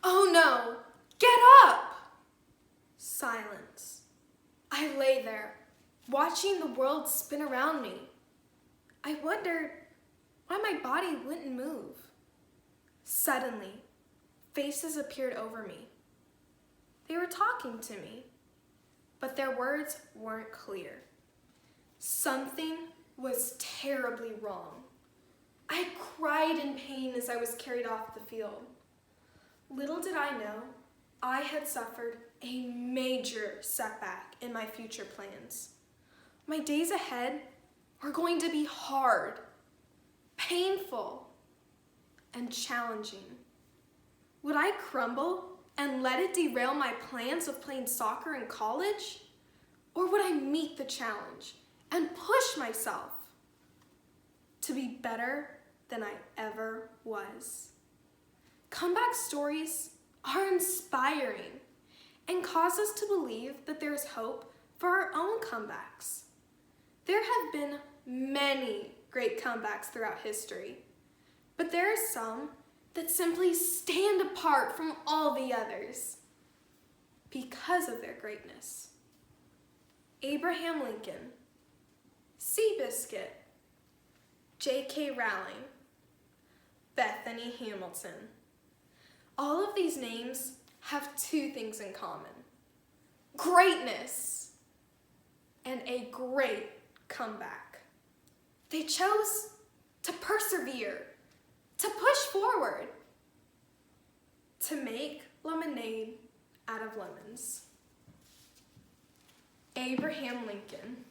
Oh no! Get up! Silence. I lay there, watching the world spin around me. I wondered why my body wouldn't move. Suddenly, faces appeared over me. They were talking to me, but their words weren't clear. Something was terribly wrong. I cried in pain as I was carried off the field. Little did I know, I had suffered a major setback in my future plans. My days ahead were going to be hard, painful, and challenging. Would I crumble and let it derail my plans of playing soccer in college? Or would I meet the challenge and push myself to be better than I ever was? Comeback stories are inspiring and cause us to believe that there is hope for our own comebacks. There have been many great comebacks throughout history, but there are some that simply stand apart from all the others because of their greatness. Abraham Lincoln, Seabiscuit, J.K. Rowling, Bethany Hamilton. All of these names have two things in common: greatness and a great comeback. They chose to persevere, to push forward, to make lemonade out of lemons. Abraham Lincoln.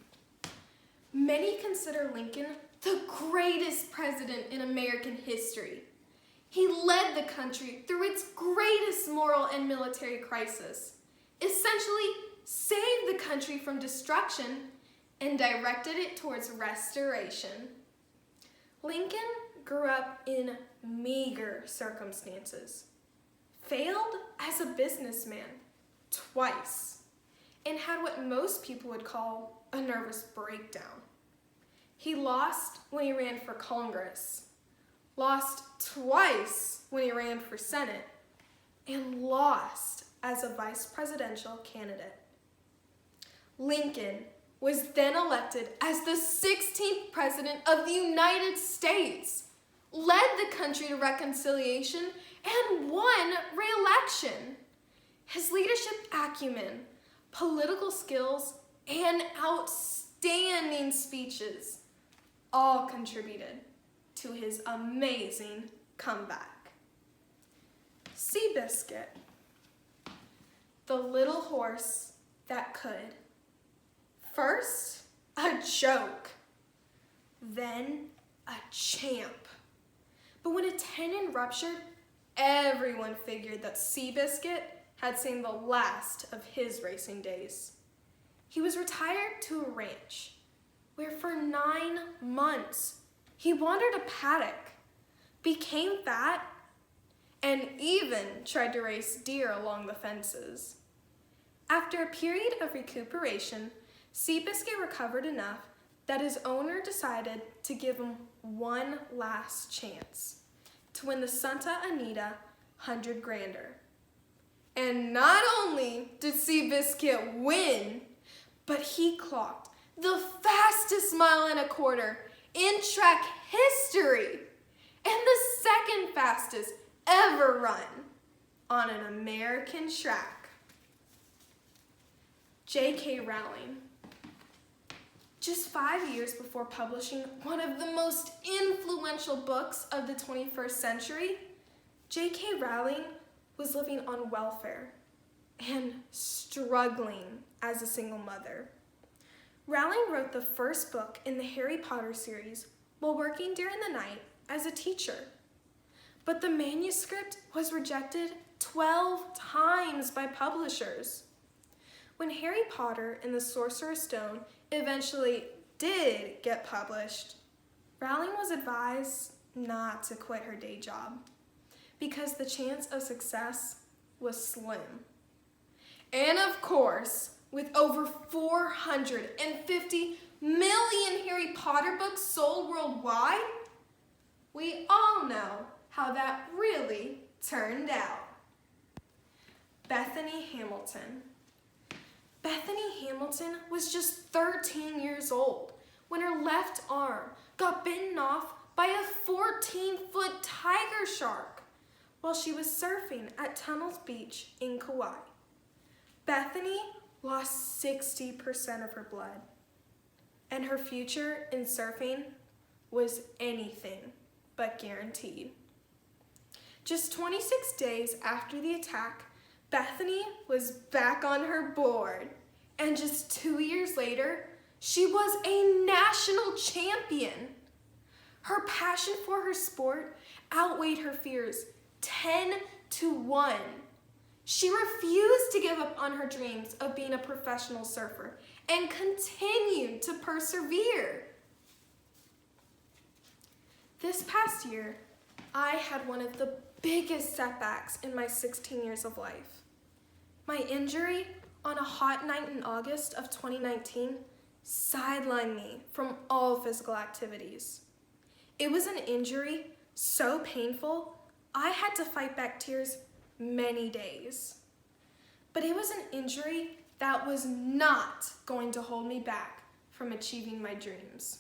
Many consider Lincoln the greatest president in American history. He led the country through its greatest moral and military crisis, essentially saved the country from destruction and directed it towards restoration. Lincoln grew up in meager circumstances, failed as a businessman twice, and had what most people would call a nervous breakdown. He lost when he ran for Congress, lost twice when he ran for Senate, and lost as a vice presidential candidate. Lincoln was then elected as the 16th president of the United States, led the country to reconciliation, and won re-election. His leadership acumen, political skills, and outstanding speeches all contributed to his amazing comeback. Seabiscuit, the little horse that could. First, a joke, then a champ. But when a tendon ruptured, everyone figured that Seabiscuit had seen the last of his racing days. He was retired to a ranch where for 9 months he wandered a paddock, became fat, and even tried to race deer along the fences. After a period of recuperation, Seabiscuit recovered enough that his owner decided to give him one last chance to win the Santa Anita 100 Grander. And not only did Seabiscuit win, but he clocked the fastest mile and a quarter in track history and the second fastest ever run on an American track. J.K. Rowling. Just 5 years before publishing one of the most influential books of the 21st century, J.K. Rowling was living on welfare and struggling as a single mother. Rowling wrote the first book in the Harry Potter series while working during the night as a teacher. But the manuscript was rejected 12 times by publishers. When Harry Potter and the Sorcerer's Stone eventually did get published, Rowling was advised not to quit her day job because the chance of success was slim. And of course, with over 450 million Harry Potter books sold worldwide, we all know how that really turned out. Bethany Hamilton. Bethany Hamilton was just 13 years old when her left arm got bitten off by a 14-foot tiger shark while she was surfing at Tunnels Beach in Kauai. Bethany lost 60% of her blood, and her future in surfing was anything but guaranteed. Just 26 days after the attack, Bethany was back on her board, and just 2 years later, she was a national champion. Her passion for her sport outweighed her fears 10-1. She refused to give up on her dreams of being a professional surfer and continued to persevere. This past year, I had one of the biggest setbacks in my 16 years of life. My injury on a hot night in August of 2019 sidelined me from all physical activities. It was an injury so painful, I had to fight back tears many days. But it was an injury that was not going to hold me back from achieving my dreams.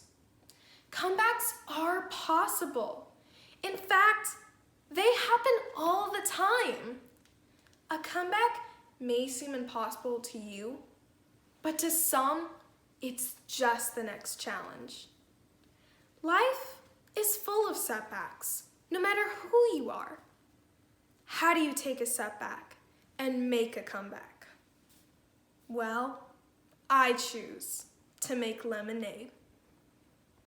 Comebacks are possible. In fact, they happen all the time. A comeback may seem impossible to you, but to some, it's just the next challenge. Life is full of setbacks, no matter who you are. How do you take a setback and make a comeback? Well, I choose to make lemonade.